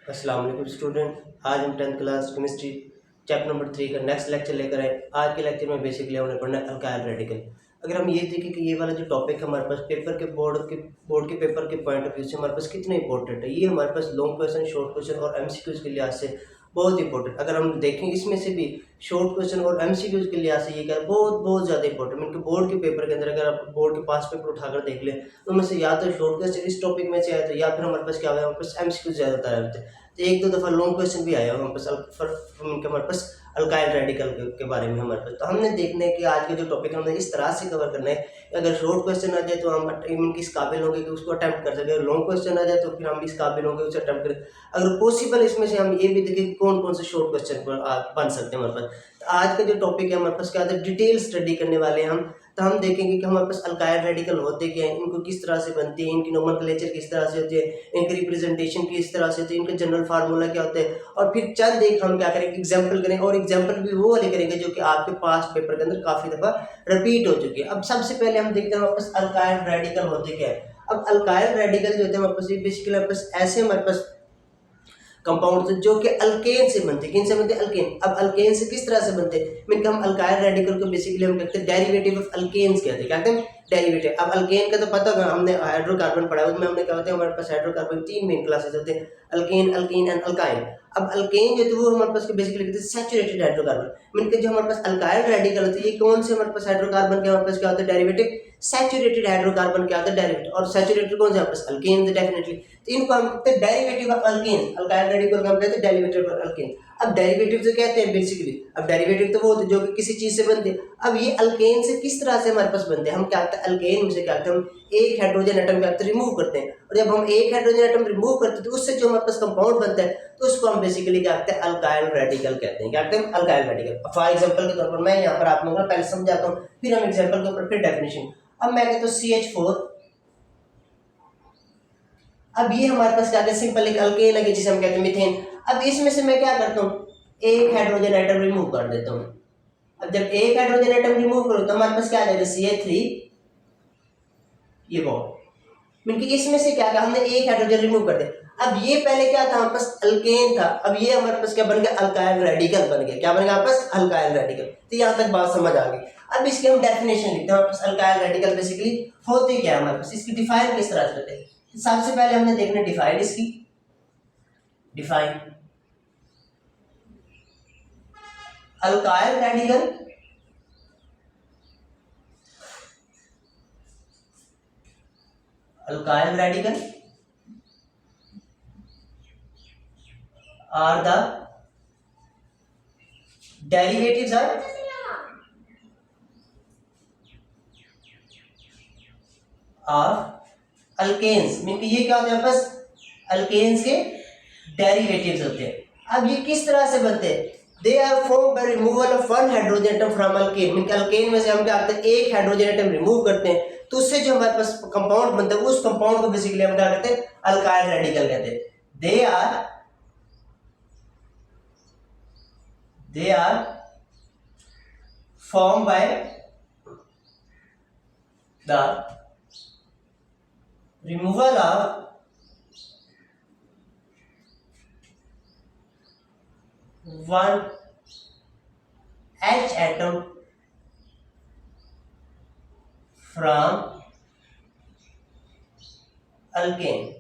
अस्सलाम वालेकुम स्टूडेंट। आज हम 10th class chemistry chapter number 3 का नेक्स्ट लेक्चर लेकर आए। आज के लेक्चर में बेसिकली हमने पढ़ना है अल्काइल रेडिकल। अगर हम ये देखें कि ये वाला जो टॉपिक है हमारे पास पेपर के बोर्ड के पेपर के पॉइंट ऑफ व्यू से हमारे पास कितना इंपॉर्टेंट है। ये हमारे पास लॉन्ग क्वेश्चन, शॉर्ट क्वेश्चन और एमसीक्यूज के लिहाज से बहुत इंपॉर्टेंट। अगर हम देखें इसमें से भी शॉर्ट क्वेश्चन और एमसीक्यूज के लिहाज से ये क्या बहुत बहुत ज़्यादा इंपॉर्टेंट। इनके बोर्ड के पेपर के अंदर अगर आप बोर्ड के पास पेपर उठाकर देख लें तो उनमें से या तो शॉर्ट क्वेश्चन इस टॉपिक में से आए थे या फिर हमारे पास क्या हुआ है, हमारे पास एमसीक्यूज ज़्यादातर आए थे। तो एक दो दफ़ा लॉन्ग क्वेश्चन भी आया हमारे पास अल्काइल रेडिकल के बारे में हमारे पास। तो हमने देखना है कि आज का जो टॉपिक है हमने इस तरह से कवर करना है कि अगर शॉर्ट क्वेश्चन आ जाए तो हम किस काबिल होंगे कि उसको अटैम्प्ट कर सकें, लॉन्ग क्वेश्चन आ जाए तो फिर हम इस काबिल होंगे उसे अटैम्प्ट करें। अगर पॉसिबल इसमें से हम ये भी देखें कि कौन कौन से शॉर्ट क्वेश्चन बन सकते हैं हमारे पास। तो आज का जो टॉपिक है हमारे पास क्या होता है, डिटेल स्टडी करने वाले हैं हम। तो हम देखेंगे कि हमारे पास अल्काइल रेडिकल होते क्या हैं, इनको किस तरह से बनते हैं, इनकी नोमेनक्लेचर किस तरह से होती है, इनकी रिप्रेजेंटेशन किस तरह से होती है, इनका जनरल फार्मूला क्या होता है, और फिर चंद एक हम क्या करेंगे एग्जाम्पल करें, और एग्जाम्पल भी वो वाले करेंगे जो कि आपके पास्ट पेपर के अंदर काफ़ी दफ़ा रिपीट हो चुकी है। अब सबसे पहले हम देखते हैं हमारे पास अल्काइल रेडिकल होते क्या है। अब अल्काइल रेडिकल जो होते हैं हमारे पास बेसिकली हमारे पास ऐसे हमारे पास कंपाउंड जो कि अल्केन से बनते हैं। किन से बनते हैं? अल्केन। अब अल्केन से किस तरह से बनते हैं? मीन हम अल्काइल रेडिकल को बेसिकली हम कहते हैं डेरिवेटिव ऑफ अल्केन्स कहते हैं। क्या कहते हैं? डेरिवेटिव। अब अल्केन का तो पता होगा, हमने हाइड्रोकार्बन पढ़ा है, उसमें हमने क्या होता है, हमारे पास हाइड्रोकार्बन तीन मेन क्लासेस होते हैं, अल्केन, अल्कीन एंड अल्काइन। अब अल्केन जो है वो हमारे पास बेसिकली कहते हैं सैचुरेटेड हाइड्रोकार्बन। मीन के जो हमारे पास अल्काइल रेडिकल होते हैं ये कौन से हमारे पास हाइड्रोकार्बन के हमारे पास क्या होता है डेरिवेटिव, सैचुरेटेड हाइड्रोकार्बन क्या होता है डेरिवेटिव। और सैचुरेटेड कौन से हमारे पास? Alkane definitely. तो इनको हम कहते हैं derivative of alkane. Alkyl radical को हम कहते हैं डेरिवेटिव ऑफ अल्केन। अब डेरिवेटिव से कहते हैं बेसिकली, अब डेरिवेटिव तो वो होते हैं जो कि किसी चीज से बनते हैं। अब ये अल्केन से किस तरह से हमारे पास बनते हैं, हम क्या करते हैं अल्केन में से क्या करते हैं, हम एक हाइड्रोजन एटम क्या करते हैं रिमूव करते हैं। और जब हम एक हाइड्रोजन एटम रिमूव करते हैं तो उससे जो हमारे पास कंपाउंड बनता है तो उसको हम बेसिकली क्या कहते हैं अल्काइल रेडिकल कहते हैं। क्या कहते हैं? Alkyl radical. फॉर एग्जांपल के तौर पर मैं यहाँ पर आप लोगों को पहले समझाता हूँ, फिर हम एग्जांपल के ऊपर फिर डेफिनेशन। अब मैं कहता हूँ CH4। अब ये हमारे पास क्या है, सिंपल एक अल्केन है जिसे हम कहते हैं मीथेन। अब इसमें से मैं क्या करता हूँ, एक हाइड्रोजन एटम रिमूव कर देता हूँ। अब जब एक हाइड्रोजन एटम रिमूव करो तो हमारे पास क्या आ जाएगा, CH3 ये बॉन्ड। मीन कि इसमें से क्या हमने एक हाइड्रोजन रिमूव कर दिया। अब ये पहले क्या था हमारे पास अल्केन था, अब ये हमारे पास क्या बन गया, अल्काइल रेडिकल बन गया। क्या बन गया हमारे पास? Alkyl radical. तो यहाँ तक बात समझ आ गई। अब इसकी हम डेफिनेशन लिखते हैं। हमारे पास अल्काइल रेडिकल बेसिकली होते क्या है हमारे पास, इसकी डिफाइन किस तरह से करते हैं। सबसे पहले हमने देखना डिफाइन इसकी, define alkyl radical alkyl radical are the derivatives of alkanes। Mean कि ये क्या होते हैं बस अल्केन्स के डेरिवेटिव्स होते हैं। अब ये किस तरह से बनते हैं, they are form by removal of one hydrogen atom from alkane. Mean alkane में से हम क्या करते हैं एक हाइड्रोजन एटम रिमूव करते हैं तो उससे जो हमारे पास कंपाउंड बनता है उस कंपाउंड को बेसिकली हम क्या कहते हैं अल्काइल रेडिकल कहते हैं। they are formed by the removal of one H atom from alkane।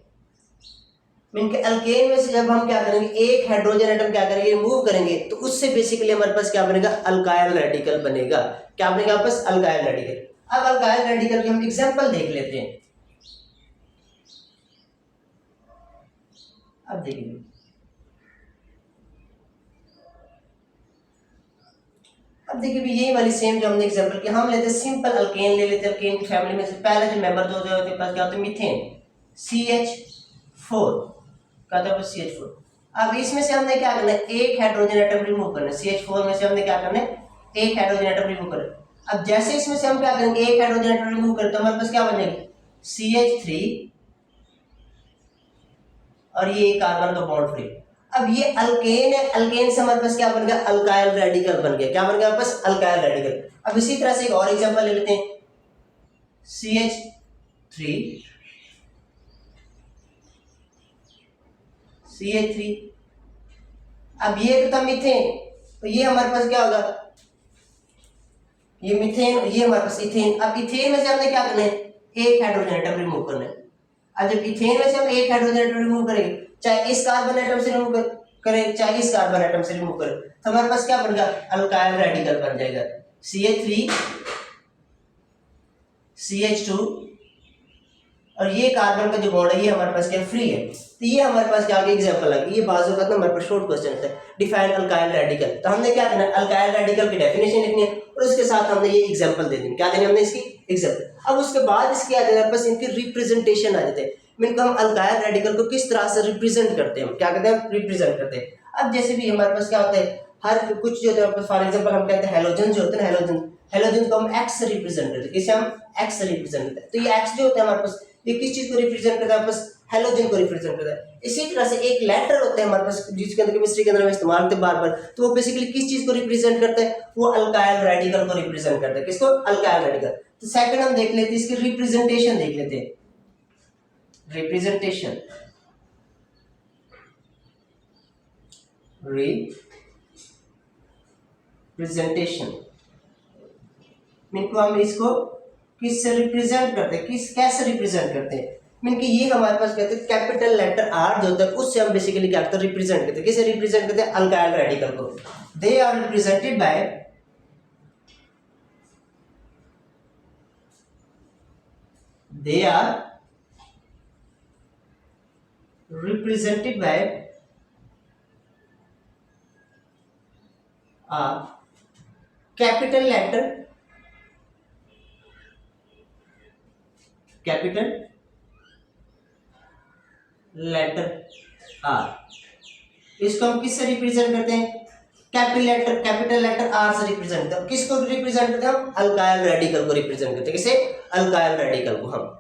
Mean के अल्केन में से जब हम क्या करेंगे एक हाइड्रोजन एटम क्या करेंगे रिमूव करेंगे तो उससे बेसिकली हमारे पास क्या बनेगा, अल्काइल रेडिकल बनेगा। क्या बनेगा हमारे पास? Alkyl radical. अब अल्काइल रेडिकल की हम एग्जांपल देख लेते हैं। अब देखिए भी यही वाली सेम जो हमने एग्जांपल किया, हम लेते हैं सिंपल अल्केन ले लेते हैं। अल्केन की फैमिली में से पहला जो मेंबर जो होता है उसके पास क्या होता है मीथेन, CH4 का था CH4। अब इसमें से हमने क्या करना है एक हाइड्रोजन एटम रिमूव करना है। CH4 में से हमने क्या करना है एक हाइड्रोजन एटम रिमूव करना है। अब जैसे इसमें से हम क्या करेंगे एक हाइड्रोजन एटम रिमूव करते हैं हमारे पास क्या बनेगा CH3 और ये कार्बन का बॉन्ड फ्री। अब ये अल्केन है, अल्केन से हमारे पास क्या बन गया अल्काइल रेडिकल बन गया। क्या बन गया हमारे पास? Alkyl radical. अब इसी तरह से एक और एग्जांपल ले लेते हैं CH3 CH3। अब ये तो था मीथेन, तो ये हमारे पास क्या होगा, ये मीथेन, ये हमारे पास इथेन। अब इथेन में से हमने क्या करना है, एक हाइड्रोजन एटम रिमूव करना है। अब जब इथेन में से हम एक हाइड्रोजन एटम रिमूव करेंगे, चाहे इस कार्बन एटम से रिमूव करें चाहे इस कार्बन एटम से रिमूव करें, तो हमारे पास क्या बनेगा, अल्काइल रेडिकल बन जाएगा, CH3 CH2, और ये कार्बन का जो बॉन्ड है ये हमारे पास क्या फ्री है। तो ये हमारे पास क्या आगे एग्जांपल आ गई, ये बाजू का हमारे पास शॉर्ट क्वेश्चन है, डिफाइन अल्काइल रेडिकल। तो हमने क्या करना है, अल्काइल रेडिकल की डेफिनेशन लिखनी है और उसके साथ हमने ये एग्जांपल दे देनी, क्या देनी हमने इसकी एग्जांपल। अब उसके बाद इसके आ जाता है बस इनकी रिप्रेजेंटेशन आ जाते हैं, मीन हम अल्काइल रेडिकल को किस तरह से रिप्रेजेंट करते हैं, क्या कहते हैं, रिप्रेजेंट करते हैं। अब जैसे भी हमारे पास क्या होता है, हर कुछ जो होता है, फॉर एग्जांपल हम कहते हैं हैलोजन जो होते हैं, हैलोजन को हम एक्स से रिप्रेजेंट करते हैं, किसे हम एक्स से रिप्रेजेंट करते हैं। तो ये एक्स जो होता है हमारे पास, ये किस चीज को रिप्रेजेंट करता है, बस हैलोजन को रिप्रेजेंट करता है। इसी तरह से एक लेटर होता है हमारे पास जिसके अंदर केमिस्ट्री के अंदर हम इस्तेमाल करते हैं बार बार, तो वो बेसिकली किस चीज को रिप्रेजेंट करता है, वो अल्काइल रेडिकल को रिप्रेजेंट करता है, किसको, अल्काइल रेडिकल। तो सेकंड हम देख लेते हैं इसकी रिप्रेजेंटेशन, देख लेते हैं रिप्रेजेंटेशन, रिप्रेजेंटेशन मीन को हम इसको किससे रिप्रेजेंट करते हैं, कैसे रिप्रेजेंट करते हैं, मीन कि ये हमारे पास कहते हैं कैपिटल लेटर आर जो होता है उससे हम बेसिकली क्या करते हैं, रिप्रेजेंट करते हैं, किसे रिप्रेजेंट करते हैं, अल्काइल रेडिकल को। They are represented by capital letter R. इसको हम किससे रिप्रेजेंट करते हैं, कैपिटल लेटर आर से रिप्रेजेंट करते हैं। किसको रिप्रेजेंट करते हैं हम, अल्काइल रेडिकल को रिप्रेजेंट करते हैं, किसे, अल्काइल रेडिकल को हम।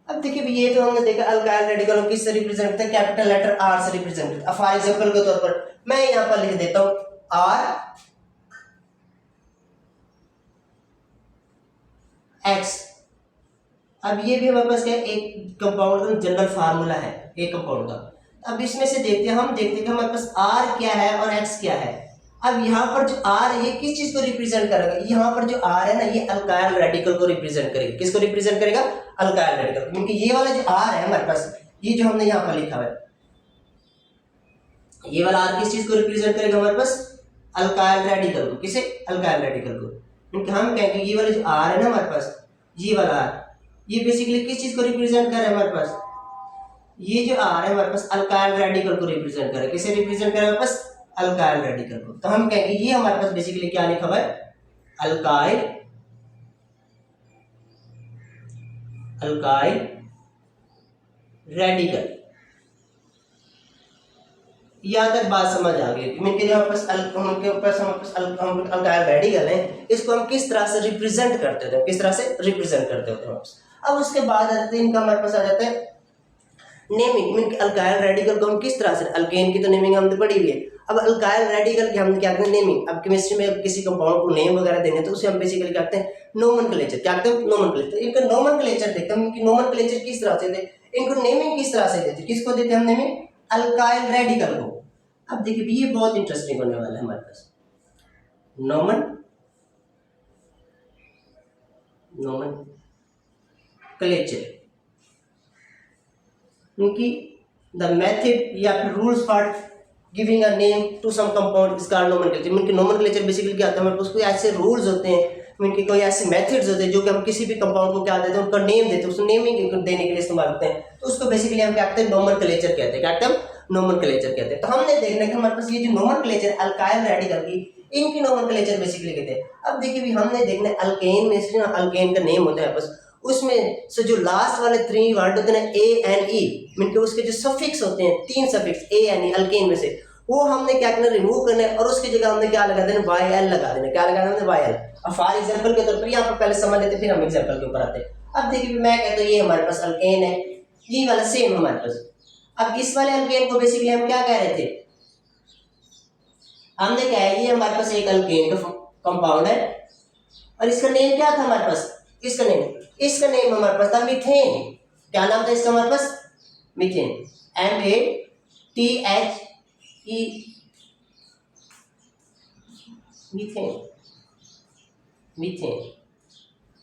अब देखिए ये तो हमने देखा अल्काइल रेडिकल को किससे रिप्रेजेंट करते हैं, कैपिटल लेटर आर से रिप्रेजेंट करते हैं। फॉर एग्जांपल के तौर पर मैं यहां पर लिख देता हूं आर एक्स। अब ये भी हमारे पास क्या है, एक कंपाउंड का जनरल फार्मूला है एक कंपाउंड का। अब इसमें से देखते हैं कि हमारे पास आर क्या है और एक्स क्या है। अब यहाँ पर जो आर है ये किस चीज को रिप्रेजेंट करेगा, यहाँ पर जो आर है ना ये अल्काइल रेडिकल को रिप्रेजेंट करेगा, किसको रिप्रेजेंट करेगा, अल्काइल रेडिकल। क्योंकि ये वाला जो आर है हमारे पास, ये जो हमने यहाँ पर लिखा है, ये वाला आर किस चीज को रिप्रेजेंट करेगा हमारे पास, अल्काइल रेडिकल को, किसे, अल्काइल रेडिकल को। क्योंकि हम कहेंगे ये वाला जो आर है ना हमारे पास, ये वाला आर, ये बेसिकली किस चीज को रिप्रेजेंट कर रहा है हमारे पास, ये जो आर है हमारे पास अल्काइल रेडिकल को रिप्रेजेंट कर रहा है, किसे रिप्रेजेंट कर रहा है हमारे पास, अल्काइल रेडिकल को। तो हम कहेंगे ये हमारे पास बेसिकली क्या लिखा हुआ है, अल्काइल रेडिकल। यहां तक बात समझ आ गई। अल्काइल रेडिकल है, इसको हम किस तरह से रिप्रेजेंट करते थे, किस तरह से रिप्रेजेंट करते होते हैं। अब उसके बाद आते हैं इनका हमारे पास आ जाता है नेमिंग, मीन अल्काइल रेडिकल को हम किस तरह से, अल्केन की तो नेमिंग हमने पढ़ी हुई है, अब अल्काइल रेडिकल की हम क्या करते हैं, नेमिंग। अब केमिस्ट्री में किसी कंपाउंड को नेम वगैरह देने तो उसे हम बेसिकली क्या करते हैं, नोमेनक्लेचर, क्या करते हैं, नोमेनक्लेचर। इनका नोमेनक्लेचर देखते हैं, इनकी नोमेनक्लेचर किस तरह से देते, इनको नेमिंग किस तरह से देते, किसको देते हम नेमिंग, अल्काइल रेडिकल को। अब देखिए ये बहुत इंटरेस्टिंग होने वाला है हमारे पास, नोमेनक्लेचर, क्योंकि द मेथड या फिर rules for giving a name to some compound is called nomenclature. Mean nomenclature basically क्या होता है, हमारे पास कोई ऐसे रूल्स होते हैं, मीन कि कोई ऐसे मेथड्स होते हैं जो कि हम किसी भी कंपाउंड को क्या देते हैं, उनका नेम देते हैं, उसको नेमिंग देने के लिए इस्तेमाल करते हैं। तो उसको बेसिकली हम क्या कहते हैं, नोमेनक्लेचर कहते हैं, क्या कहते हैं, नोमेनक्लेचर कहते हैं। तो हमने देखना कि हमारे पास ये जो नोमेनक्लेचर अल्काइल रेडिकल की, इनकी नोमेनक्लेचर बेसिकली कहते हैं। अब देखिए भी हमने देखना है अल्केन में से, अल्केन का नेम होता है बस, उसमें से जो लास्ट वाले 3 वर्ड होते हैं ना, ए एन ई, मीन के उसके जो सफिक्स होते हैं, 3 suffix A N E alkane में से, वो हमने क्या करना, रिमूव करना है और उसकी जगह हमने क्या लगा देना, वाई एल लगा देना। क्या लगा देना, वाई एल। अब फॉर एग्जांपल के तौर पर यहाँ पर पहले समझ लेते फिर हम एग्जांपल के ऊपर आते हैं। अब देखिए मैं कहता हूँ ये हमारे पास अल्केन है, ये वाला सेम हमारे पास। अब इस वाले अल्केन को बेसिकली हम क्या कह रहे थे, हमने क्या है, ये हमारे पास एक अल्केन का कंपाउंड है और इसका नेम क्या था हमारे पास, इसका नेम हमारे पास था मीथेन। क्या नाम था इसका हमारे पास? Methane. MATHE, methane, methane,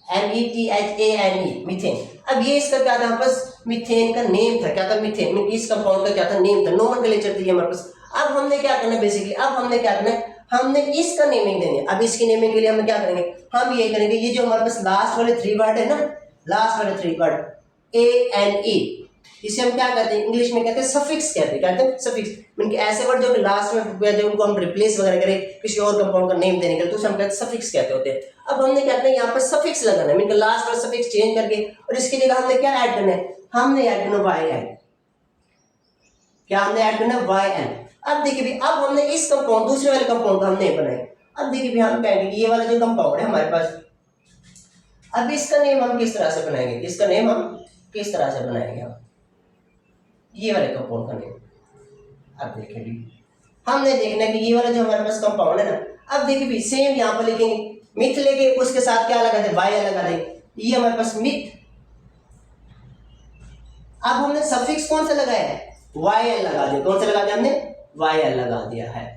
METHANE, methane. अब ये इसका क्या था बस मीथेन का नेम था। क्या था? मीथेन। इस कंपाउंड का क्या था? नेम था, नोमेनक्लेचर थी हमारे पास। अब हमने क्या करना है बेसिकली, अब हमने क्या करना है, हमने इसका नेमिंग देंगे। अब इसकी नेमिंग के लिए हम क्या करेंगे, हम ये करेंगे, ये जो हमारे पास लास्ट वाले 3 वर्ड है ना, लास्ट वाले 3 वर्ड ANE, इसे हम क्या कहते हैं इंग्लिश में? कहते हैं सफिक्स कहते हैं। कहते हैं सफिक्स, मीन कि ऐसे वर्ड जो कि लास्ट में जो उनको हम रिप्लेस वगैरह करें किसी और कंपाउंड का नेम देने के लिए, तो उसे हम कहते हैं सफिक्स कहते होते हैं। अब हमने क्या करना है, यहाँ पर सफिक्स लगाना है, मीन कि लास्ट वाला सफिक्स चेंज करके, और इसकी जगह हमने क्या ऐड करना है, हमने ऐड करना YN। क्या हमने ऐड करना है? YN। अब देखिए भी, अब हमने इस कंपाउंड, दूसरे वाले कंपाउंड का हम नेम बनाए। अब देखिए भी, हम कहेंगे कि ये वाला जो कंपाउंड है हमारे पास, अब इसका नेम हम किस तरह से बनाएंगे, इसका नेम हम किस तरह से बनाएंगे, हम ये वाले कंपाउंड का नेम। अब देखिए भी, हमने देखना है कि ये वाला जो हमारे पास कंपाउंड है ना, अब देखिए भी सेम यहाँ पर लिखेंगे, मिथ लेके उसके साथ क्या लगा दे, YL लगा दे, ये हमारे पास मिथ। अब हमने सफिक्स कौन सा लगाया है? YL लगा दिया। कौन सा लगा दिया हमने? YL लगा दिया है।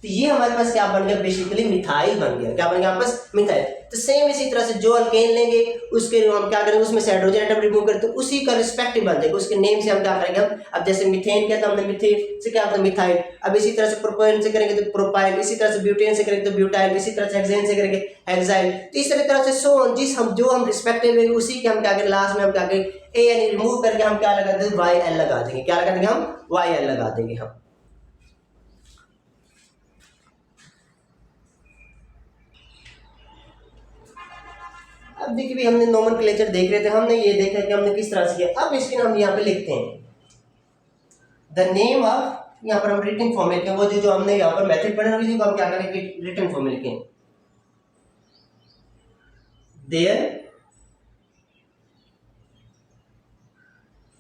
तो ये हमारे पास क्या बन गया, बेसिकली मिथाइल बन गया। क्या बन गया हमारे पास? मिथाइल। तो सेम इसी तरह से जो अल्केन लेंगे उसके हम क्या करेंगे, उसमें से हाइड्रोजन एटम रिमूव करते तो उसी का रिस्पेक्टिव बन जाएगा, उसके नेम से हम क्या करेंगे, हम अब जैसे मीथेन किया था हमने, मीथेन से क्या होता मिथाइल। अब इसी तरह से प्रोपेन से करेंगे तो प्रोपाइल, इसी तरह से ब्यूटेन से करेंगे तो ब्यूटाइल, इसी तरह से हेक्सेन से करेंगे हेक्साइल। तो इस तरह से सो जिस हम जो हम रिस्पेक्टिव लेंगे उसी के हम क्या करेंगे, लास्ट में हम क्या करेंगे, AN रिमूव करके हम क्या लगा देंगे, YL लगा देंगे। क्या लगा देंगे हम? YL लगा देंगे हम। अब देखिए भी, हमने नोमेनक्लेचर देख रहे थे, हमने ये देखा कि हमने किस तरह से किया। अब इसके हम यहाँ पे लिखते हैं द नेम ऑफ, यहाँ पर हम रिटन फॉर्म में लिखें, वो जो हमने यहाँ पर मेथड पढ़ा उसी को हम क्या करेंगे, रिटन फॉर्म में लिखें। Their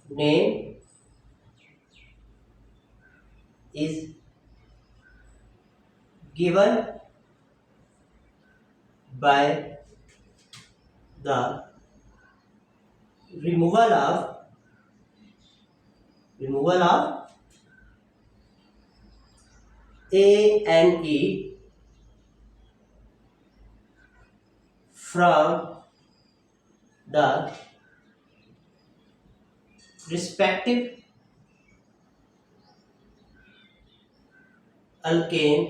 name is given by the removal of ANE from the respective alkane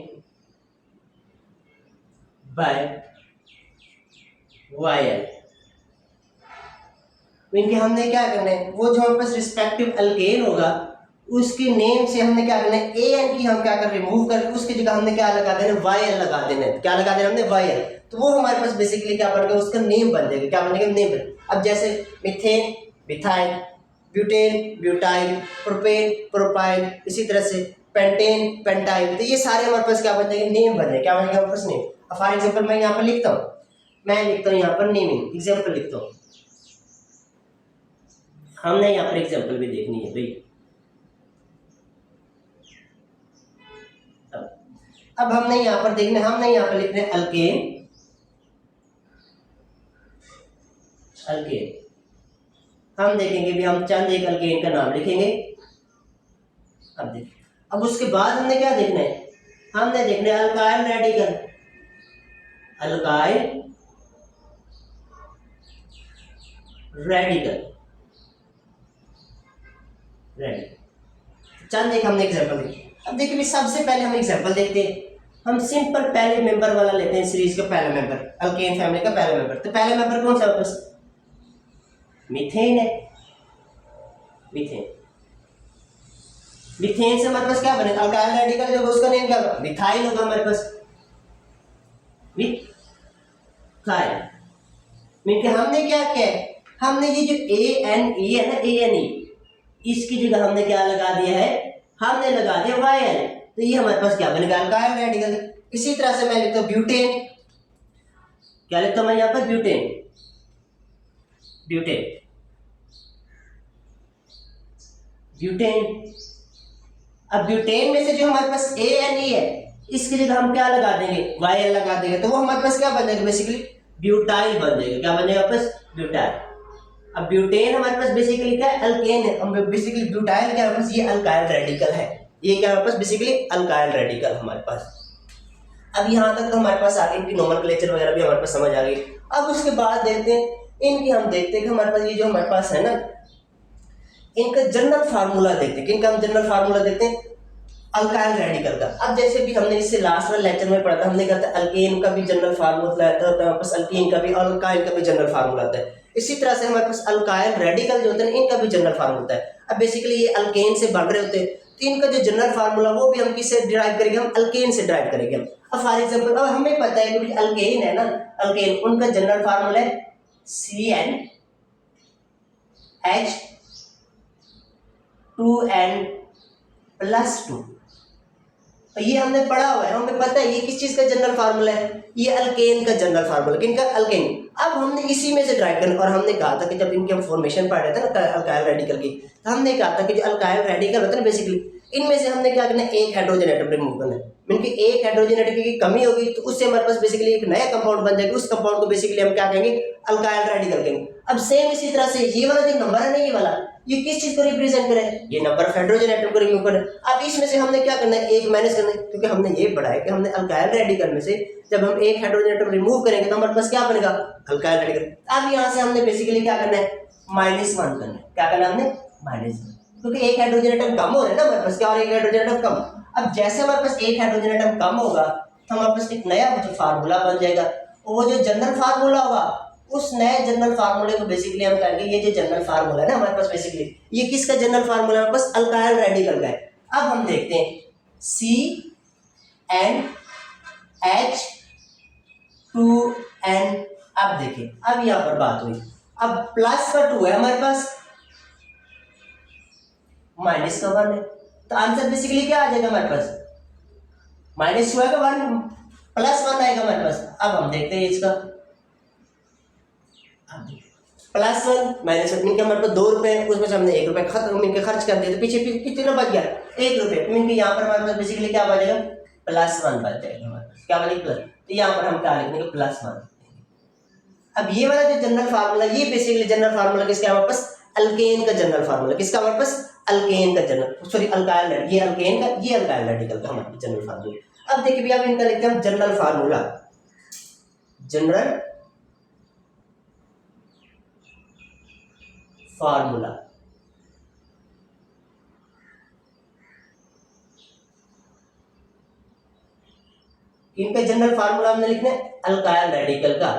by YL। इनके हमने क्या करना है, वो जो हमारे पास रिस्पेक्टिव अल्केन होगा उसके नेम से हमने क्या करना है, AN की हम क्या कर रिमूव करके उसकी जगह हमने क्या लगा देना, YL लगा देना है। क्या लगा देना हमने? YL। तो वो हमारे पास बेसिकली क्या बन गया, उसका नेम बन जाएगा। क्या बनेगा? नेम बन। अब जैसे methane, methyl, butane, butyl, propane, propyl, इसी तरह से पेंटेन, पेंटाइल, तो ये सारे हमारे पास क्या बन जाएंगे, नेम बन जाएंगे। क्या बनेगा हमारे पास? नेम। अब फॉर एग्जाम्पल मैं यहाँ पर लिखता हूँ, यहाँ पर नेमिंग एग्जाम्पल लिखता हूँ। हमने यहाँ पर एग्जाम्पल भी देखनी है भाई। अब हमने यहाँ पर देखना, हमने यहाँ पर लिखना है अल्केन, हम देखेंगे भी, हम चंद एक अल्केन का नाम लिखेंगे। अब देखिए, अब उसके बाद हमने क्या देखना है, हमने देखना है अल्काइल रेडिकल, चंद एक हमने एग्जाम्पल देखे। अब देखिए भी, सबसे पहले हम एग्जाम्पल देखते हैं। हम सिंपल पहले मेंबर वाला लेते हैं, सीरीज का पहला मेंबर, अल्केन फैमिली का पहला मेंबर। तो पहला मेंबर कौन सा है? बस मीथेन है। मीथेन से हमारे पास क्या बनेगा, अल्काइल रेडिकल जो उसका नेम क्या होगा, मिथाइल होगा हमारे पास, मिथाइल। मीन के हमने क्या किया है, हमने ये जो ANE है ना, ANE, इसकी जगह हमने क्या लगा दिया है, हमने लगा दिया YL। तो ये हमारे पास क्या बनेगा, अल्काइल रेडिकल। इसी तरह से मैं लिखता हूँ ब्यूटेन, क्या लिखता हूँ मैं यहाँ पर, ब्यूटेन। अब ब्यूटेन में से जो हमारे पास ANE है, इसकी जगह हम क्या लगा देंगे, YL लगा देंगे। तो वो हमारे पास क्या बन जाएगा, बेसिकली ब्यूटाइल बन जाएगा। क्या बन जाएगा वापस? ब्यूटाइल। अब ब्यूटेन हमारे पास बेसिकली क्या है? अल्केन है। अब बेसिकली ब्यूटाइल क्या है हमारे पास? ये अल्काइल रेडिकल है। ये क्या है हमारे पास? बेसिकली अल्काइल रेडिकल हमारे पास। अब यहाँ तक तो हमारे पास आगे इनकी नोमेनक्लेचर वगैरह भी हमारे पास समझ आ गई। अब उसके बाद देखते हैं इनकी, हम देखते हैं कि हमारे पास ये जो हमारे पास है ना, इनका जनरल फार्मूला देखते हैं। किनका हम जनरल फार्मूला देखते हैं? अल्काइल रेडिकल का। अब जैसे भी हमने इससे लास्ट वाले लेक्चर में पढ़ा था, हमने कहा था अल्केन का भी जनरल फार्मूला आता है, हमारे पास अल्कीन का भी, और अल्काइल का भी जनरल फार्मूला आता है। इसी तरह से हमारे पास अल्काइल रेडिकल जो होते हैं इनका भी जनरल फार्मूला होता है। अब बेसिकली ये अल्केन से बन रहे होते हैं, तो इनका जो जनरल फार्मूला वो भी हम किससे डिराइव करेंगे? हम अल्केन से डिराइव करेंगे। अब फॉर एग्जांपल अब हमें पता है कि अल्केन है ना, अल्केन उनका जनरल फार्मूला है CnH2n+2। तो ये हमने पढ़ा हुआ है, हमें पता है ये किस चीज का जनरल फार्मूला है? ये अल्केन का जनरल फार्मूला। किनका? अल्केन। अब हमने इसी में से ड्राइव करना, और हमने कहा था कि जब इनकी हम फॉर्मेशन पढ़ रहे थे ना अल्काइल रेडिकल की, तो हमने कहा था कि जो अल्काइल रेडिकल होता है ना, बेसिकली इनमें से हमने क्या करना है? एक हाइड्रोजन एटम रिमूव करना है। इनकी एक हाइड्रोजन एटम की कमी होगी तो उससे हमारे पास बेसिकली एक नया कंपाउंड बन जाएगा। उस कंपाउंड को बेसिकली हम क्या कहेंगे? अल्काइल रेडिकल कहेंगे। अब सेम इसी तरह से ये वाला जो नंबर है ना, ये वाला, ये किस चीज को रिप्रेजेंट करे? ये नंबर ऑफ हाइड्रोजन एटम को रिमूव करना है। अब इसमें से हमने क्या करना है? एक माइनस करना है, क्योंकि हमने ये पढ़ा है कि हमने अल्काइल रेडिकल में से जब हम एक हाइड्रोजन एटम रिमूव करेंगे तो हमारे पास क्या बनेगा? Alkyl radical. अब यहाँ से हमने बेसिकली क्या करना है? -1 करना है। क्या करना है हमने? -1, क्योंकि एक हाइड्रोजन एटम कम हो रहा है ना हमारे पास, क्या हो रहा है? एक हाइड्रोजन एटम कम। अब जैसे हमारे पास एक हाइड्रोजन एटम कम होगा तो हमारे पास एक नया जो फार्मूला बन जाएगा, और वो जो जनरल फार्मूला होगा उस नए जनरल फार्मूले को बेसिकली हम कहेंगे, ये जो जनरल फार्मूला है ना हमारे पास, बेसिकली ये किसका जनरल फार्मूला है? हमारे पास अल्काइल रेडिकल का है। अब हम देखते हैं CnH2n। अब देखिए, अब यहाँ पर बात हुई, अब प्लस का 2 है हमारे पास, माइनस का 1 है, तो आंसर बेसिकली क्या आ जाएगा हमारे पास? -2 आएगा, 1 +1 आएगा हमारे पास। अब हम देखते हैं इसका +1 -1 मीन के हमारे पास 2 रुपए, उसमें से हमने 1 रुपए खर्च कर दिया, तो पीछे कितना बच गया? 1 रुपए। मीन के यहाँ पर हमारे पास बेसिकली क्या बचेगा? +1 बच जाएगा हमारे पास। क्या बनेगा? प्लस। तो यहाँ पर हम क्या लिखेंगे? +1। अब ये वाला जो जनरल फार्मूला, ये बेसिकली जनरल फार्मूला किसका है हमारे पास? अल्केन का जनरल फार्मूला। किसका हमारे पास? अल्केन का जनरल, सॉरी अल्काइल, ये अल्केन का, ये अल्काइल रेडिकल का हमारे जनरल फार्मूला। अब देखिए भैया, इनका लिखते हैं हम जनरल फार्मूला। जनरल फार्मूला, इनका जनरल फार्मूला हमने लिखना है अल्काइल रेडिकल का।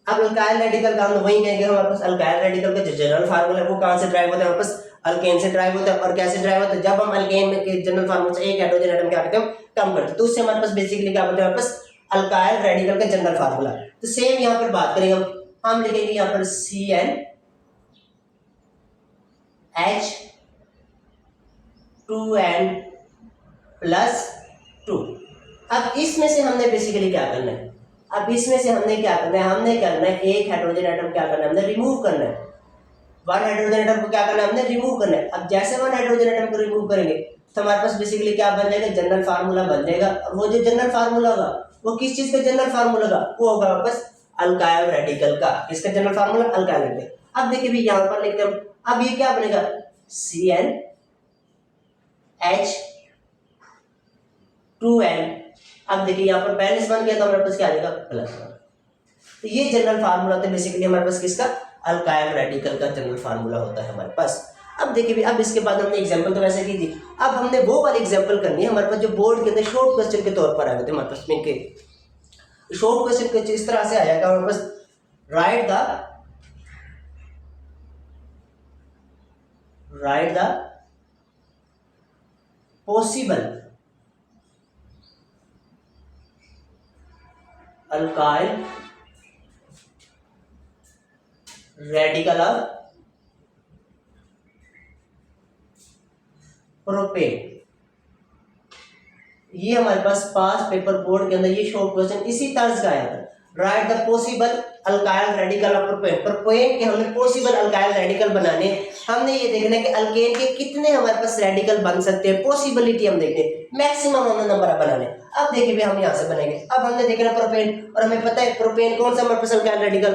अब अल्काइल रेडिकल का हम वही कहेंगे, हमारे पास अल्काइल रेडिकल का जो जनरल फार्मूला है वो कहां से ड्राइव होता है? हमारे पास अल्केन से ड्राइव होता है। और कैसे ड्राइव होता है? जब हम अल्केन में के जनरल फार्मूला से एक हाइड्रोजन एटम क्या करते हैं? कम करते हैं, तो उससे हमारे पास बेसिकली क्या होता है? हमारे पास अल्काइल रेडिकल का जनरल फार्मूला। तो सेम यहाँ पर बात करेंगे हम लिखेंगे यहाँ पर CnH2n+2। अब इसमें से हमने बेसिकली क्या करना है? अब इसमें से हमने क्या करना है? हमने करना है एक हाइड्रोजन एटम क्या करना है? हमने रिमूव करना है। 1 हाइड्रोजन एटम को क्या करना है? हमने रिमूव करना है। अब जैसे 1 हाइड्रोजन एटम को रिमूव करेंगे तो हमारे पास बेसिकली क्या बन जाएगा? जनरल फार्मूला बन जाएगा। और वो जो जनरल फार्मूला होगा वो किस चीज का जनरल फार्मूला होगा? वो होगा हमारे पास अल्काइल रेडिकल का। इसका जनरल फार्मूला अल्काइल रेडिकल। अब देखिए भी यहाँ पर लिखते हैं, अब ये क्या बनेगा? CnH2n। अब देखिए यहाँ पर बैलेंस बन गया तो हमारे पास क्या आ जाएगा? +1। तो ये जनरल फार्मूला होता है बेसिकली हमारे पास किसका? अल्काइल रेडिकल का जनरल फार्मूला होता है हमारे पास। अब देखिए भी, अब इसके बाद हमने एग्जांपल तो वैसे की थी, अब हमने वो वाली एग्जांपल करनी है हमारे पास जो बोर्ड के अंदर शॉर्ट क्वेश्चन के तौर पर आए थे हमारे पास। के शॉर्ट क्वेश्चन कुछ इस तरह से आया हमारे पास, right the possible alkyl radical of propane. ये हमारे पास पास पेपर बोर्ड के अंदर ये शॉर्ट क्वेश्चन इसी तर्ज का आया था। Right the possible alkyl radical of propane. Propane के हमें पॉसिबल अल्काइल रेडिकल बनाने, हमने ये देखना है कि अल्केन के कितने हमारे पास रेडिकल बन सकते हैं, पॉसिबिलिटी हम देखते हैं, मैक्सिमम हमें नंबर बनाने। अब देखिए हम यहाँ से बनेंगे। अब हमने देखना प्रोपेन, और हमें पता है प्रोपेन कौन सा हमारे पास अल्काइल रेडिकल,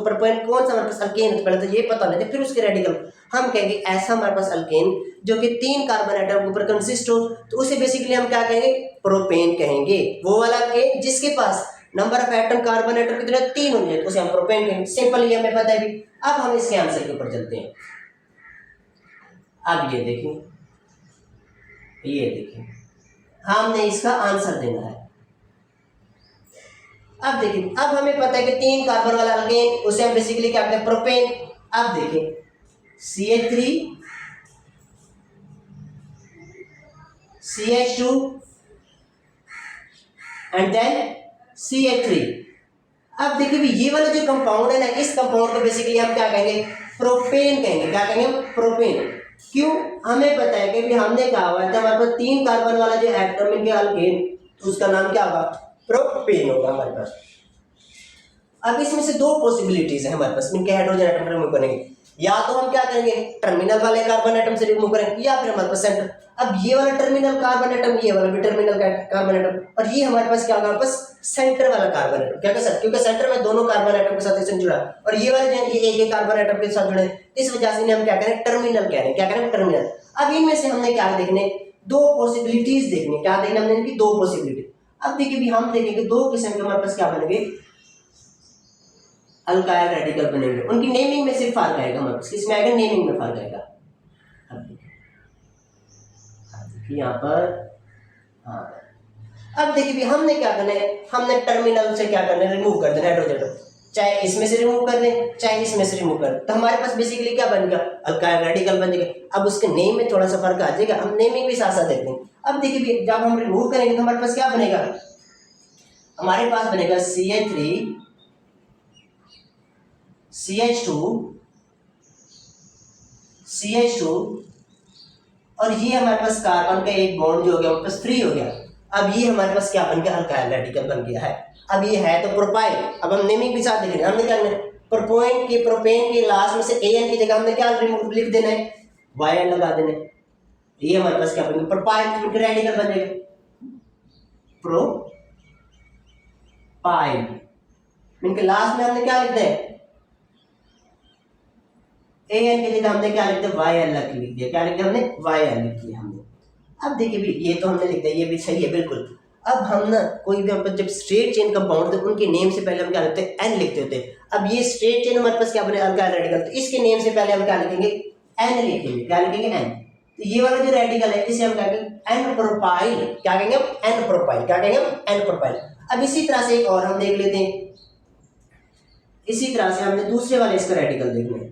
प्रोपेन कौन सा हमारे पास अल्केन, पहले तो ये पता लेते फिर उसके रेडिकल। हम कहेंगे ऐसा हमारे पास अल्केन जो कि 3 कार्बन एटम के ऊपर कंसिस्ट हो, तो उसे बेसिकली हम क्या कहेंगे, प्रोपेन कहेंगे। वो वाला अल्केन जिसके पास number of atom carbon atom कितने 3 होंगे, उसे हम प्रोपेन कहेंगे। सिंपल ये हमें पता है भी। अब हम इसके आंसर के ऊपर चलते हैं। अब ये देखिए, हमने इसका आंसर देना है। अब देखिए, अब हमें पता है कि 3 कार्बन वाला अल्केन, उसे हम बेसिकली क्या कहते हैं, प्रोपेन। अब देखिए CH3 CH2 and then CH3। अब देखिए भी ये वाला जो कंपाउंड है ना, इस कंपाउंड को बेसिकली हम क्या कहेंगे, प्रोपेन कहेंगे। क्या कहेंगे, प्रोपेन। क्यों, हमें पता है कि भी हमने कहा हुआ है हमारे पास 3 कार्बन वाला जो एटम इनके अल्केन, उसका नाम क्या होगा, प्रोपेन होगा हमारे पास। अब इसमें से 2 पॉसिबिलिटीज है हमारे पास इनके हाइड्रोजन एटम रिमूव करने की। या तो हम क्या करेंगे, टर्मिनल वाले कार्बन एटम से रिमूव करेंगे, या फिर हमारे पास सेंटर। अब ये वाला टर्मिनल कार्बन एटम, ये वाला भी टर्मिनल कार्बन एटम, और ये हमारे पास क्या होगा, हमारे पास सेंटर वाला कार्बन एटम। क्या सर, क्योंकि सेंटर में दोनों कार्बन एटम के साथ इससे जुड़ा, और ये वाले ये एक कार्बन एटम के साथ जुड़े, इस वजह से हम क्या करें, टर्मिनल कह रहे हैं। क्या करें, टर्मिनल। अब इनमें से हमने क्या देखने, 2 पॉसिबिलिटीज देखने। क्या देखने हमने, इनकी 2 पॉसिबिलिटी। अब देखिए भी हम देखेंगे 2 किस्म के हमारे पास क्या बनेंगे, अल्काइल रेडिकल बनेंगे। उनकी नेमिंग में सिर्फ फर्क आएगा हमारे पास, किसमें आएगा, नेमिंग में फर्क आएगा। अब देखिए यहाँ पर, हाँ, अब देखिए भी हमने क्या करना है, हमने टर्मिनल से क्या करना है, रिमूव कर देना हाइड्रोजन, चाहे इसमें से रिमूव कर दें चाहे इसमें से रिमूव कर, तो हमारे पास बेसिकली क्या बनेगा, अल्काइल रेडिकल बनेगा। अब उसके नेम में थोड़ा सा फर्क आ जाएगा, हम नेमिंग भी साथ साथ देखते हैं। अब देखिए भी जब हम रिमूव करेंगे तो हमारे पास क्या बनेगा, हमारे पास बनेगा CH3 CH2 CH2, और ये हमारे पास कार्बन का एक बॉन्ड जो हो गया हमारे पास फ्री हो गया। अब ये हमारे पास क्या बन गया, अल्काइल रेडिकल बन गया है। अब ये है तो प्रोपाइल। अब हम नेमिंग के साथ देखेंगे, हमने क्या करना है, प्रोपेन के लास्ट में से AN की जगह हमने क्या लिख देना है, YN लगा देना है। ये हमारे पास क्या बनेगा, प्रोपाइल रेडिकल बनेगा, प्रोपाइल। इनके लास्ट में हमने क्या लिखना है, AN की जगह हमने क्या लिख दिया, YL लिख दिया। क्या लिख दिया हमने, YL लिख दिया हमने। अब देखिए भी ये तो हमने लिख दिया, ये भी सही है बिल्कुल। अब हम ना कोई भी हम जब स्ट्रेट चेन कंपाउंड थे उनके नेम से पहले हम क्या लिखते हैं, N लिखते होते हैं। अब ये स्ट्रेट चेन हमारे पास क्या बने, अल्काइल रेडिकल, तो इसके नेम से पहले हम क्या लिखेंगे, N लिखेंगे। क्या लिखेंगे, N। तो ये वाला जो रेडिकल है इसे हम क्या कहेंगे, N प्रोपाइल। क्या कहेंगे हम, N प्रोपाइल। क्या कहेंगे हम, N प्रोपाइल। अब इसी तरह से एक और हम देख लेते हैं, इसी तरह से हमने दूसरे वाले इसका रेडिकल देखना है।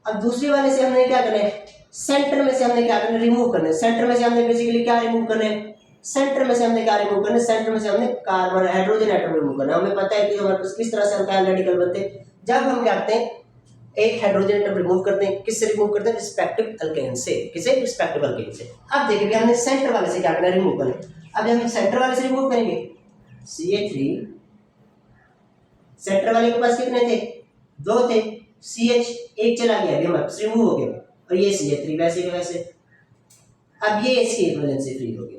अब दूसरे वाले से हमने क्या करना है, सेंटर में से हमने क्या करना है, रिमूव करना है। सेंटर में से हमने बेसिकली क्या रिमूव करना है, सेंटर में से हमने क्या रिमूव करना है, सेंटर में से हमने कार्बन हाइड्रोजन एटम रिमूव करना है। हमें पता है कि हमारे पास किस तरह से अल्काइल रेडिकल बनते हैं, जब हम क्या करते हैं, एक हाइड्रोजन एटम रिमूव करते हैं, किससे रिमूव करते हैं, रिस्पेक्टिव अल्केन से। किसे, रिस्पेक्टिव अल्केन से। अब देखिए हमने सेंटर वाले से क्या करना है, रिमूव करना है। अब जब हम सेंटर वाले से रिमूव करेंगे, CH3, सेंटर वाले के पास कितने थे, 2 थे, CH एक चला गया, अभी हमारे पास रिमूव हो गया, और ये CH3 वैसे के वैसे। अब ये इसकी हाइड्रोजन से फ्री हो गया।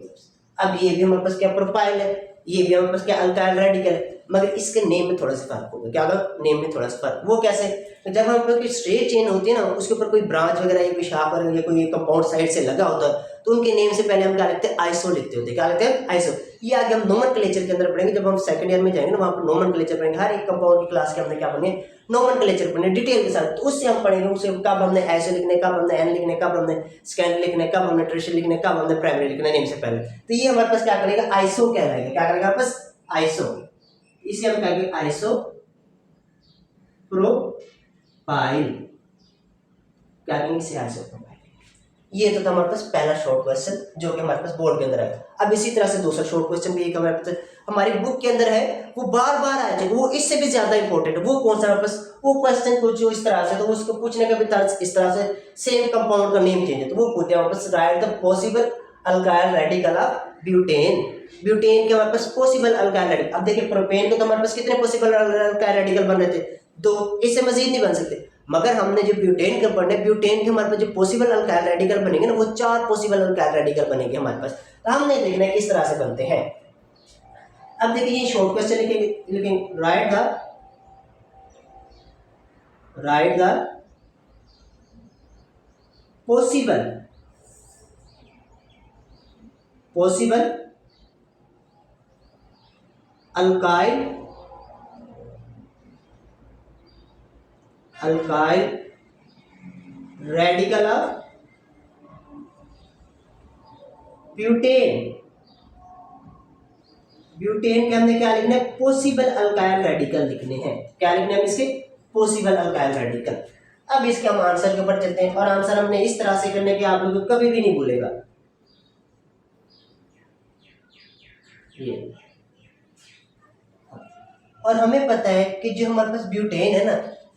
अब ये भी हमारे पास क्या प्रोपाइल है, ये भी हमारे पास क्या अल्काइल रेडिकल है, मगर इसके नेम में थोड़ा सा फर्क होगा। क्या होगा, नेम में थोड़ा सा फर्क। वो कैसे, तो जब हम लोग की स्ट्रेट चेन होती है ना, उसके ऊपर कोई ब्रांच वगैरह या कोई शाख या कोई कंपाउंड साइड से लगा होता है, तो उनके नेम से पहले हम क्या लिखते हैं, आइसो लिखते होते हैं। क्या लिखते हैं, आइसो। ये आगे हम नोमेनक्लेचर के अंदर पढ़ेंगे, जब हम सेकंड ईयर में जाएंगे ना, वहाँ पर नोमेनक्लेचर पढ़ेंगे। हर एक कंपाउंड की क्लास के हमने क्या पढ़ेंगे, नोमेनक्लेचर पढ़ने डिटेल के साथ। तो उससे हम पढ़ेंगे, उससे कब हमने आइसो लिखने, कब हमने एन लिखने, कब हमने स्कैंड लिखने, कब हमने ट्रेशर लिखने, कब हमने प्राइमरी लिखना नेम से पहले। तो ये हमारे पास क्या करेगा, आइसो कहलाएगा। क्या करेगा हमारे पास, आइसो। इसे हम कहेंगे आइसो प्रोपाइल। क्या कहेंगे इसे, आइसो प्रोपाइल। ये तो था हमारे पास पहला शॉर्ट क्वेश्चन जो कि हमारे पास बोर्ड के अंदर है। अब इसी तरह से दूसरा शॉर्ट क्वेश्चन भी एक हमारे पास हमारी बुक के अंदर है, वो बार बार आए थे, वो इससे भी ज्यादा इंपॉर्टेंट है। वो कौन सा हमारे पास, वो क्वेश्चन पूछो इस तरह से, तो उसको पूछने का भी तर्ज इस तरह से, सेम कंपाउंड का नेम चेंज है, तो वो पूछते हैं हमारे पास, right the possible alkyl radical of butane. Butane के हमारे पास पॉसिबल अल्काइल रेडिकल। अब देखिए प्रोपेन को तो हमारे पास कितने पॉसिबल अल्काइल रेडिकल बन रहे थे, 2, इससे मजीद नहीं बन सकते। मगर हमने जो ब्यूटेन का पढ़ना है, ब्यूटेन के हमारे पास जो पॉसिबल अल्काइल रेडिकल बनेंगे ना, वो 4 पॉसिबल अल्काइल रेडिकल बनेंगे हमारे पास। तो हमने देखना है किस तरह से बनते हैं। अब देखिए ये शॉर्ट क्वेश्चन लेकिन right the possible alkyl radical of butane के हमने क्या लिखना है, पॉसिबल अल्काइल रेडिकल लिखने हैं। क्या लिखने हैं इसके, पॉसिबल अल्काइल रेडिकल। अब इसके हम आंसर के ऊपर चलते हैं, और आंसर हमने इस तरह से करने के आप लोगों को कभी भी नहीं भूलेगा। ये और हमें पता है कि जो हमारे पास ब्यूटेन है ना,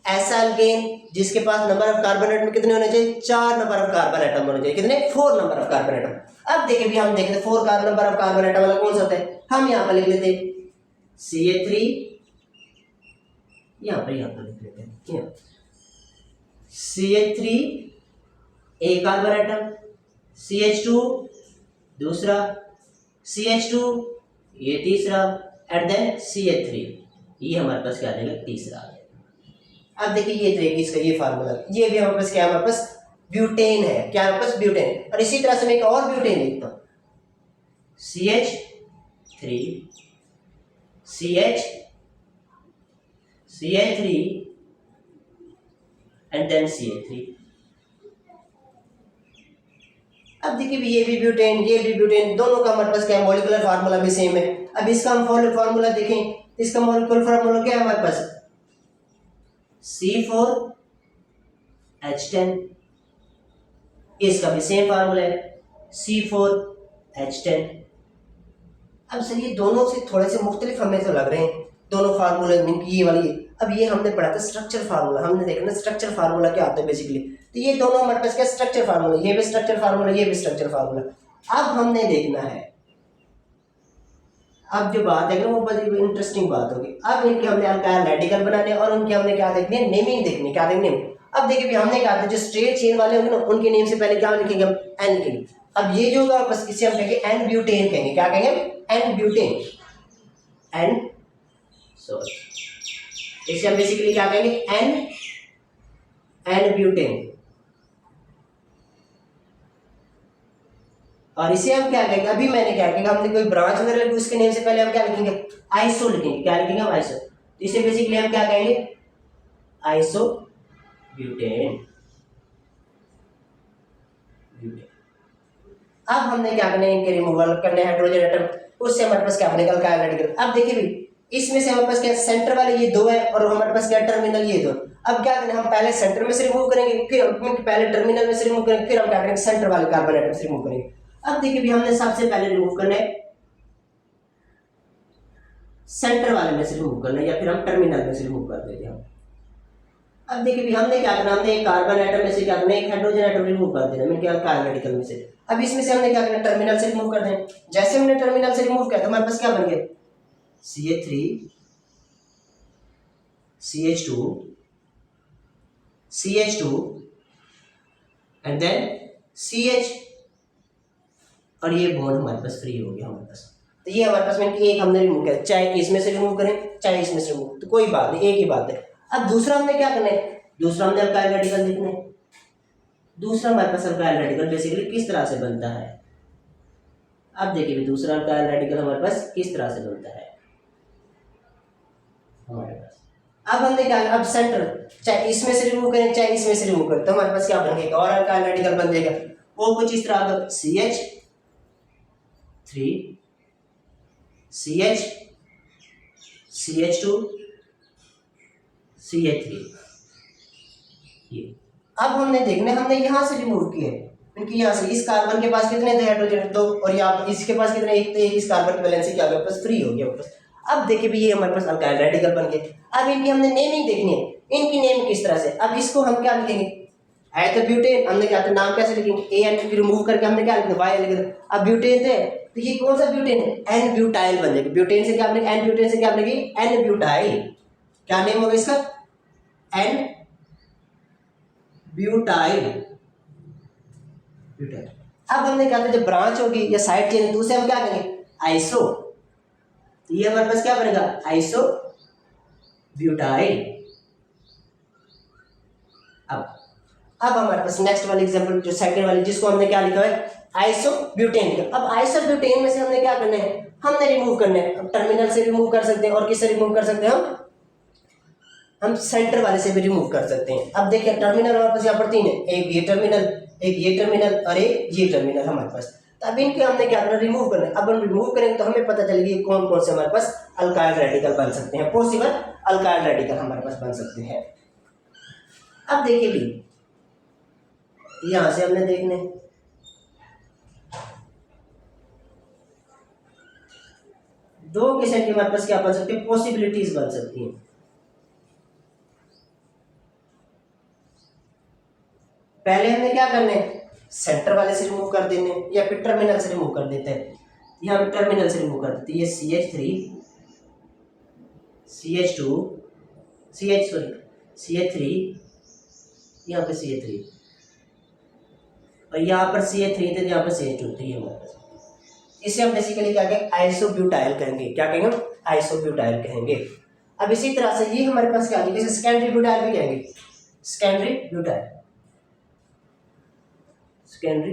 ऐसा अल्केन जिसके पास नंबर ऑफ कार्बन एटम कितने होने चाहिए, 4 नंबर ऑफ कार्बन एटम होने चाहिए। कितने, 4 नंबर ऑफ कार्बन एटम। अब देखिए भी हम देखें 4 carbon number of carbon atom वाला कौन सा होता है, हम यहाँ पर लिख लेते हैं CH3, यहाँ पर लिख लेते हैं CH3 एक कार्बन एटम, CH2 दूसरा, CH2 ये तीसरा, एंड देन CH3 ये हमारे पास क्या आ जाएगा, तीसरा आ जाएगा। अब देखिए ये देखिए इसका ये फार्मूला, ये भी हमारे पास क्या है, हमारे पास ब्यूटेन है। क्या हमारे पास, ब्यूटेन। और इसी तरह से मैं एक और ब्यूटेन लिखता हूँ, CH3 CH3 and then CH3। अब देखिए भी ये भी ब्यूटेन, दोनों का हमारे पास क्या है, मॉलिक्यूलर फार्मूला भी सेम है। अब इसका हम फार्मूला देखें, इसका मॉलिक्यूलर फार्मूला क्या है हमारे पास, C4H10। इसका भी सेम फार्मूला है, C4H10। अब सर ये दोनों से थोड़े से मुख्तलिफ हमें तो लग रहे हैं दोनों फार्मूले, ये वाली। अब ये हमने पढ़ा था स्ट्रक्चर फार्मूला, हमने देखा ना स्ट्रक्चर फार्मूला क्या होता है बेसिकली। तो ये दोनों हमारे पास क्या, स्ट्रक्चर फार्मूला, ये भी स्ट्रक्चर फार्मूला, ये भी स्ट्रक्चर फार्मूला। अब हमने देखना है, अब जो बात है वो बड़ी इंटरेस्टिंग बात होगी। अब इनके हमने अल्काइल रेडिकल बनाने और उनके हमने क्या देखनी है, नेमिंग देखनी। क्या देखनी है, अब देखिए भी हमने कहा था जो स्ट्रेट चेन वाले होंगे ना, उनके नेम से पहले क्या लिखेंगे हम, एन लिखेंगे। अब ये जो होगा बस इसे हम कहेंगे एन ब्यूटेन कहेंगे। क्या कहेंगे, एन ब्यूटेन, एन सॉरी इसे हम बेसिकली क्या कहेंगे, एन ब्यूटेन। और इसे हम क्या कहेंगे, अभी मैंने क्या कहेंगे, हमने कोई ब्रांच वगैरह लिखी उसके नेम से पहले हम क्या लिखेंगे, आइसो लिखेंगे। क्या लिखेंगे हम, आइसो। तो इसे बेसिकली हम क्या कहेंगे, आइसो ब्यूटेन। अब हमने क्या करना है, इनके रिमूवल करने हैं हाइड्रोजन एटम, उससे हमारे पास क्या बनेगा, अल्काइल रेडिकल। अब देखिए भी इसमें से हमारे पास क्या, सेंटर वाले ये 2 है और हमारे पास क्या, टर्मिनल ये 2। अब क्या करें, हम पहले सेंटर में से रिमूव करेंगे, फिर पहले टर्मिनल में से रिमूव करेंगे, फिर हम क्या करेंगे, सेंटर वाले कार्बन एटम से रिमूव करेंगे। अब देखिए भी हमने सबसे पहले रिमूव करना है सेंटर वाले में से रिमूव करना है, या फिर हम टर्मिनल में से रिमूव कर देते हैं। अब देखिए भी हमने क्या करना, हमने एक कार्बन एटम में से क्या करना है, एक हाइड्रोजन एटम रिमूव कर देना, मैं क्या, अल्काइल रेडिकल में से। अब इसमें से हमने क्या करना, टर्मिनल से रिमूव कर दें। जैसे हमने टर्मिनल से रिमूव किया तो हमारे पास क्या बन गया, CH3 CH2 and then CH, और ये बॉन्ड हमारे पास फ्री हो गया हमारे पास। तो ये हमारे पास में एक हमने रिमूव किया, चाहे इसमें से रिमूव करें चाहे इसमें से रिमूव, तो कोई बात नहीं, एक ही बात है। अब दूसरा हमने क्या करना है, दूसरा हमने अल्काइल रेडिकल लिखना है। दूसरा हमारे पास अल्काइल रेडिकल बेसिकली किस तरह से बनता है, अब देखिए दूसरा अल्काइल रेडिकल हमारे पास किस तरह से बनता है हमारे पास। अब हमने क्या, अब सेंटर चाहे इसमें से रिमूव करें चाहे इसमें से रिमूव करें, तो हमारे पास क्या बन गया, और अल्काइल रेडिकल बन जाएगा। वो कुछ इस तरह का CH3 CH2 CH3 ये। अब हमने देखना, हमने यहाँ से रिमूव किए क्योंकि यहाँ से इस कार्बन के पास कितने थे, हाइड्रोजन 2, और यहाँ इसके पास कितने, एक थे। इस कार्बन की वैलेंसी क्या हमारे पास फ्री हो गया वापस। अब देखिए भी ये हमारे पास अल्काइल रेडिकल बन गए। अब इनकी हमने नेमिंग देखनी है, इनकी नेम किस तरह से। अब इसको हम क्या लिखेंगे, है तो ब्यूटेन, हमने क्या नाम कैसे लिखेंगे, AN रिमूव करके हमने क्या लिखा, Y लिख दिया। अब ब्यूटेन थे तो ये कौन सा ब्यूटेन है, एन ब्यूटाइल बन जाएगा। ब्यूटेन से क्या बनेगा, एन ब्यूटेन से क्या बनेगी, एन ब्यूटाइल। क्या नेम होगा इसका, एन ब्यूटाइल। अब हमने कहा था जब ब्रांच होगी या साइड चेन तो उसे हम क्या करेंगे, आइसो। तो ये हमारे पास क्या बनेगा, आइसो ब्यूटाइल। अब हमारे पास नेक्स्ट वाली एग्जांपल जो सेकंड वाली जिसको हमने क्या लिखा है, आइसोब्यूटेन लिखा। अब आइसोब्यूटेन में से हमने क्या करना है, हमने रिमूव करना है। अब टर्मिनल से रिमूव कर सकते हैं और किससे रिमूव कर सकते हैं, हम सेंटर वाले से भी रिमूव कर सकते हैं। अब देखिए टर्मिनल हमारे पास यहाँ पर 3 है, एक ये टर्मिनल, एक ये टर्मिनल और एक ये टर्मिनल हमारे पास। तो अब इनके हमने क्या करना, रिमूव करना है। अब हम रिमूव करेंगे तो हमें पता चलेगी कौन कौन से हमारे पास अल्काइल रेडिकल बन सकते हैं, पॉसिबल अल्काइल रेडिकल हमारे पास बन सकते हैं। अब देखिए भी यहां से हमने देखने 2 किस्म की हमारे पास क्या बन सकती है, पॉसिबिलिटीज बन सकती हैं। पहले हमने क्या करना है, सेंटर वाले से रिमूव कर देने या फिर टर्मिनल से रिमूव कर देते हैं। यहाँ हम टर्मिनल से रिमूव कर देते हैं। ये CH3 CH2 CH3 यहाँ पे CH3 और यहाँ पर CH3 थे, यहाँ पर CH2 थे। ये हमारे पास इसे हम बेसिकली क्या कहेंगे, आइसोब्यूटाइल कहेंगे। क्या कहेंगे हम, आइसोब्यूटाइल कहेंगे। अब इसी तरह से ये हमारे पास क्या है, जैसे सेकेंडरी ब्यूटाइल भी कहेंगे, सेकेंडरी ब्यूटाइल, सेकेंडरी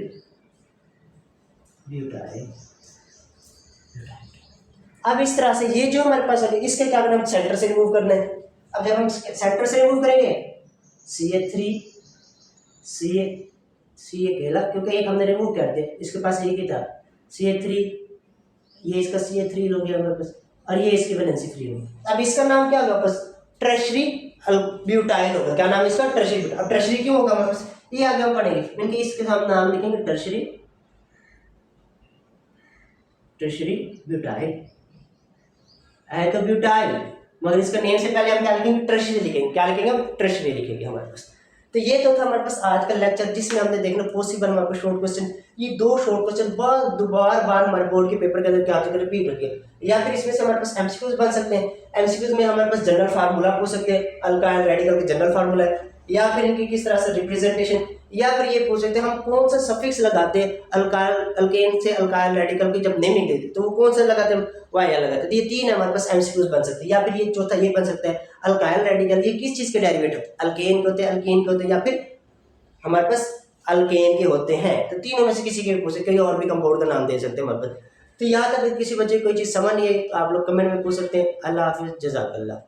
ब्यूटाइल। अब इस तरह से ये जो हमारे पास है इसके क्या करना, हम सेंटर से रिमूव करना है। अब जब हम सेंटर से रिमूव करेंगे CH3 CA कहला, क्योंकि एक हमने रिमूव कर दिया, इसके पास एक ही था CH3, ये इसका CH3 हो गया हमारे पास और ये इसकी वैलेंसी फ्री होगी। अब इसका नाम क्या होगा, बस टर्शरी ब्यूटाइल होगा। क्या नाम इसका, टर्शरी। अब टर्शरी क्यों होगा हमारे पास, ये आगे हम पढ़ेंगे। इनके इसके हम नाम लिखेंगे टर्शरी ब्यूटाइल है तो ब्यूटाइल, मगर इसका नेम से पहले हम क्या लिखेंगे, टर्शरी लिखेंगे। क्या लिखेंगे, हम टर्शरी लिखेंगे हमारे पास। तो ये तो था हमारे पास आज का लेक्चर जिसमें हमने देखना पॉसिबल हमारे पास शॉर्ट क्वेश्चन। ये 2 शॉर्ट क्वेश्चन बार बार हमारे बोर्ड के पेपर के अंदर क्या होते हैं, रिपीट होती है। या फिर इसमें से हमारे पास एमसीक्यूज बन सकते हैं। एमसीक्यूज में हमारे पास जनरल फार्मूला पूछ सकते हैं, अल्काइल रेडिकल के जनरल फार्मूला है, या फिर इनकी किस तरह से रिप्रेजेंटेशन, या फिर ये पूछ सकते हैं हम कौन सा सफिक्स लगाते हैं अल्काइल अल्केन से अल्काइल रेडिकल की जब नेमिंग देते तो वो कौन सा लगाते हैं, वाया लगाते हैं। तो ये 3 हमारे पास एमसीक्यूज बन सकते हैं। या फिर ये चौथा ये बन सकता है अल्काइल रेडिकल ये किस चीज के डेरिवेटिव होते हैं, अल्केन के होते हैं, अल्कीन के होते हैं, या फिर हमारे पास अल्केन के होते हैं। तो तीनों में से किसी के पूछ सकते हैं, और भी कंपाउंड का नाम दे सकते हैं हमारे पास। तो यहाँ तक किसी बच्चे को कोई चीज़ समझ नहीं है आप लोग कमेंट में पूछ सकते हैं। अल्लाह हाफिज़, जज़ाकल्लाह।